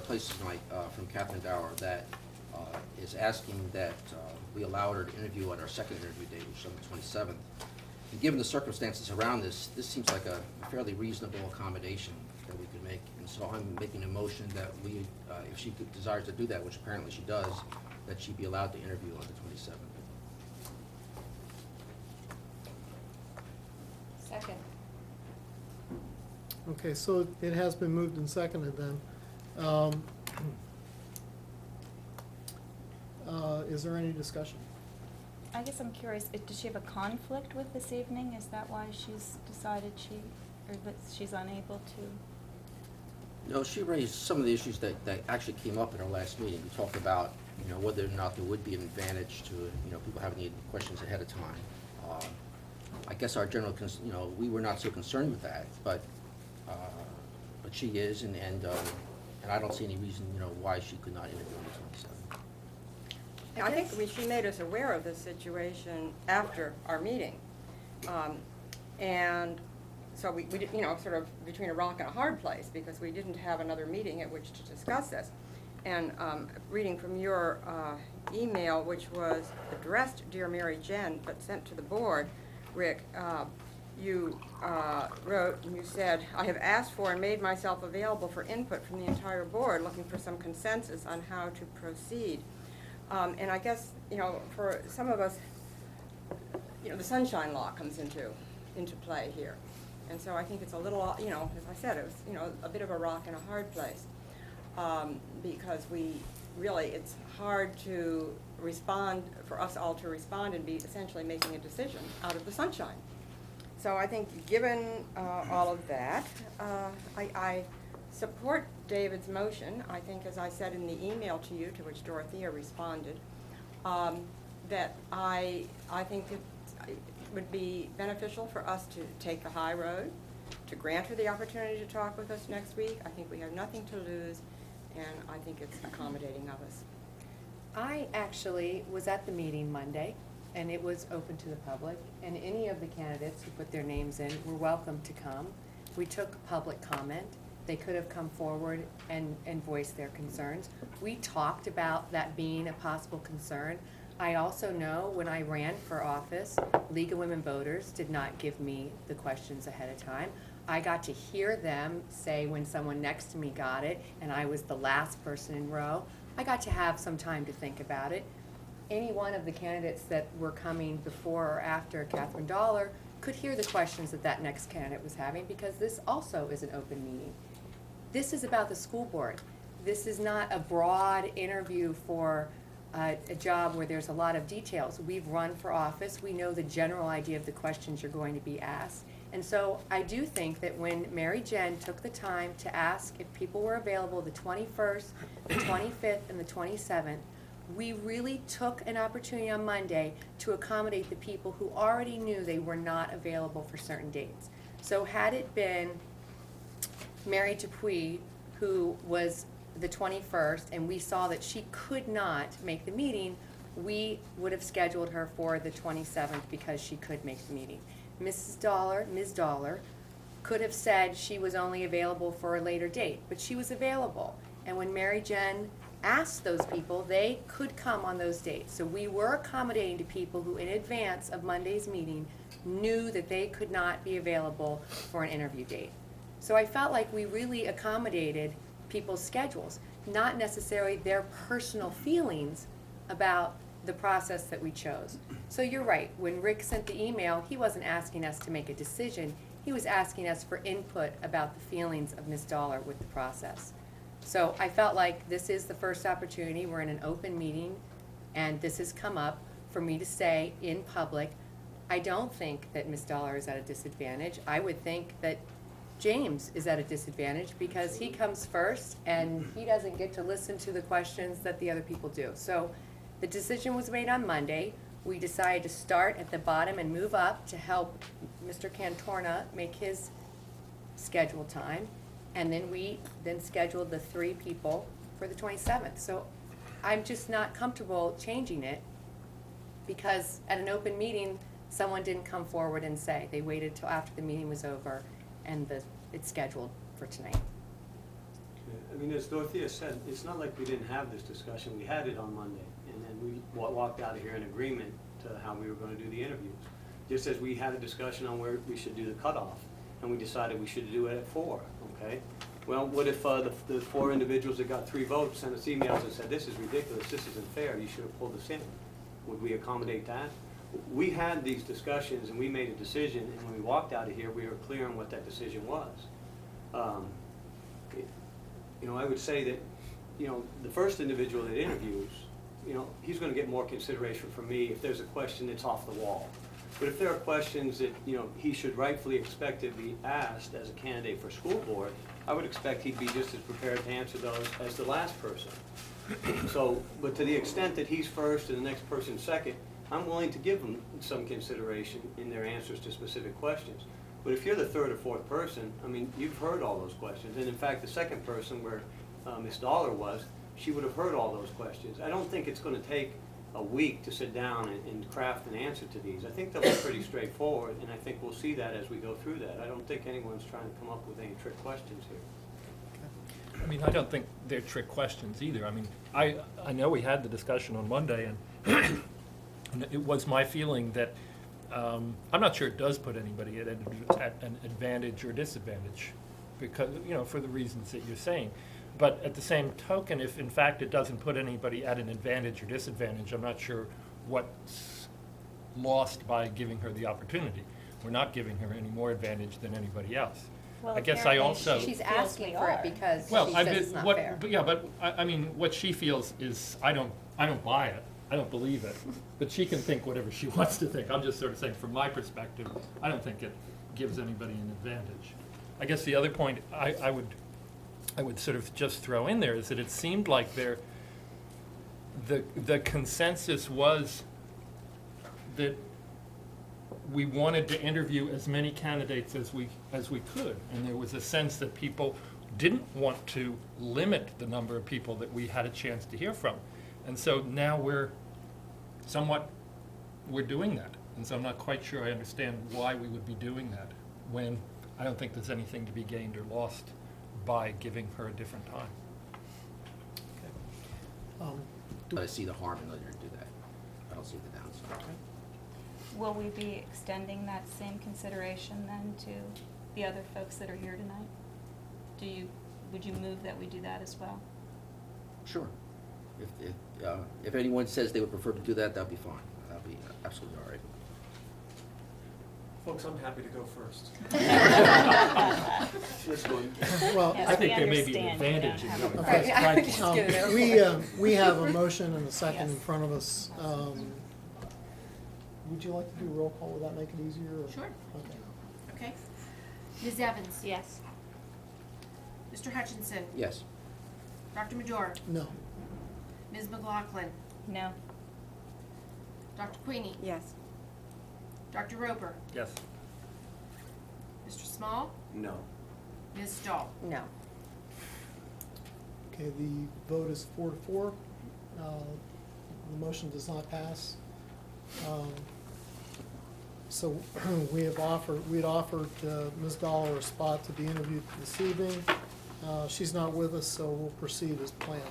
Place tonight from Cathy Dauler that is asking that we allow her to interview on our second interview date, which is on the 27th. And given the circumstances around this seems like a fairly reasonable accommodation that we could make. And so I'm making a motion that we, if she desires to do that, which apparently she does, that she be allowed to interview on the 27th. Second. Okay, so it has been moved and seconded then. Is there any discussion? I guess I'm curious, does she have a conflict with this evening? Is that why she's decided that she's unable to? No, she raised some of the issues that actually came up at our last meeting. We talked about, whether or not there would be an advantage to, people having the questions ahead of time. I guess our general, we were not so concerned with that, but she is, and I don't see any reason, why she could not interview on the 27th. I think she made us aware of this situation after our meeting. And so we did, sort of between a rock and a hard place, because we didn't have another meeting at which to discuss this. And reading from your email, which was addressed Dear Mary Jen, but sent to the board, Rick, you wrote and you said, I have asked for and made myself available for input from the entire board, looking for some consensus on how to proceed. And I guess, for some of us, the sunshine law comes into play here. And so I think it's a little, as I said, it was, a bit of a rock and a hard place. Because it's hard to respond, for us all to respond and be essentially making a decision out of the sunshine. So I think given all of that, I support David's motion. I think, as I said in the email to you, to which Dorothea responded, that I think it would be beneficial for us to take the high road, to grant her the opportunity to talk with us next week. I think we have nothing to lose, and I think it's accommodating of us. I actually was at the meeting Monday, and it was open to the public, and any of the candidates who put their names in were welcome to come. We took public comment. They could have come forward and voiced their concerns. We talked about that being a possible concern. I also know when I ran for office, League of Women Voters did not give me the questions ahead of time. I got to hear them say when someone next to me got it, and I was the last person in row, I got to have some time to think about it. Any one of the candidates that were coming before or after Cathy Dauler could hear the questions that next candidate was having, because this also is an open meeting. This is about the school board. This is not a broad interview for a job where there's a lot of details. We've run for office. We know the general idea of the questions you're going to be asked. And so I do think that when Mary Jen took the time to ask if people were available the 21st, the 25th, and the 27th, we really took an opportunity on Monday to accommodate the people who already knew they were not available for certain dates. So had it been Mary Dupuy, who was the 21st, and we saw that she could not make the meeting, we would have scheduled her for the 27th because she could make the meeting. Ms. Dauler, could have said she was only available for a later date, but she was available. And when Mary Jen asked those people, they could come on those dates. So we were accommodating to people who in advance of Monday's meeting knew that they could not be available for an interview date. So I felt like we really accommodated people's schedules, not necessarily their personal feelings about the process that we chose. So you're right, when Rick sent the email, he wasn't asking us to make a decision, he was asking us for input about the feelings of Ms. Dauler with the process. So I felt like this is the first opportunity, we're in an open meeting, and this has come up for me to say in public, I don't think that Ms. Dauler is at a disadvantage. I would think that James is at a disadvantage because he comes first and he doesn't get to listen to the questions that the other people do. So the decision was made on Monday. We decided to start at the bottom and move up to help Mr. Cantorna make his scheduled time. And then we scheduled the 3 people for the 27th. So I'm just not comfortable changing it because at an open meeting, someone didn't come forward and say. They waited till after the meeting was over and it's scheduled for tonight. I mean, as Dorothea said, it's not like we didn't have this discussion. We had it on Monday, and then we walked out of here in agreement to how we were going to do the interviews. Just as we had a discussion on where we should do the cutoff, and we decided we should do it at 4, okay? Well, what if the 4 individuals that got 3 votes sent us emails and said, this is ridiculous, this isn't fair, you should have pulled us in? Would we accommodate that? We had these discussions and we made a decision, and when we walked out of here, we were clear on what that decision was. You know, I would say that, you know, the first individual that interviews, you know, he's going to get more consideration from me if there's a question that's off the wall. But if there are questions that, you know, he should rightfully expect to be asked as a candidate for school board, I would expect he'd be just as prepared to answer those as the last person. So, but to the extent that he's first and the next person second, I'm willing to give them some consideration in their answers to specific questions. But if you're the 3rd or 4th person, I mean, you've heard all those questions. And in fact, the second person where Ms. Dauler was, she would have heard all those questions. I don't think it's going to take a week to sit down and craft an answer to these. I think they'll be pretty straightforward, and I think we'll see that as we go through that. I don't think anyone's trying to come up with any trick questions here. I mean, I don't think they're trick questions either. I mean, I know we had the discussion on Monday, and and it was my feeling that I'm not sure it does put anybody at an advantage or disadvantage, because, you know, for the reasons that you're saying. But at the same token, if in fact it doesn't put anybody at an advantage or disadvantage, I'm not sure what's lost by giving her the opportunity. We're not giving her any more advantage than anybody else. Well, I guess I apparently also. She's feels asking we for it are. because Well, she I says did it's not what, fair. but yeah, but I mean, what she feels is I don't buy it. I don't believe it. But she can think whatever she wants to think. I'm just sort of saying, from my perspective, I don't think it gives anybody an advantage. I guess the other point I would sort of just throw in there is that it seemed like the consensus was that we wanted to interview as many candidates as we could, and there was a sense that people didn't want to limit the number of people that we had a chance to hear from. And so now we're doing that. And so I'm not quite sure I understand why we would be doing that when I don't think there's anything to be gained or lost by giving her a different time. But I see the harm in letting her do that. I don't see the downside. Will we be extending that same consideration then to the other folks that are here tonight? Would you move that we do that as well? Sure. If anyone says they would prefer to do that, that'd be fine. That'd be absolutely all right. Folks, I'm happy to go first. Well, Yes, I think we there may be an understand we advantage don't in have doing a- Right, first I would practice. just get it over with. we have a motion and a second in Yes. front of us. Would you like to do roll call? Would that make it easier? Or? Sure. Okay. Okay. Ms. Evans? Yes. Mr. Hutchinson? Yes. Dr. Major? No. Ms. McLaughlin? No. Dr. Queenie? Yes. Dr. Roper? Yes. Mr. Small? No. Ms. Stahl? No. Okay, the vote is 4-4. The motion does not pass. So we had offered Ms. Dauler a spot to be interviewed this evening. She's not with us, so we'll proceed as planned.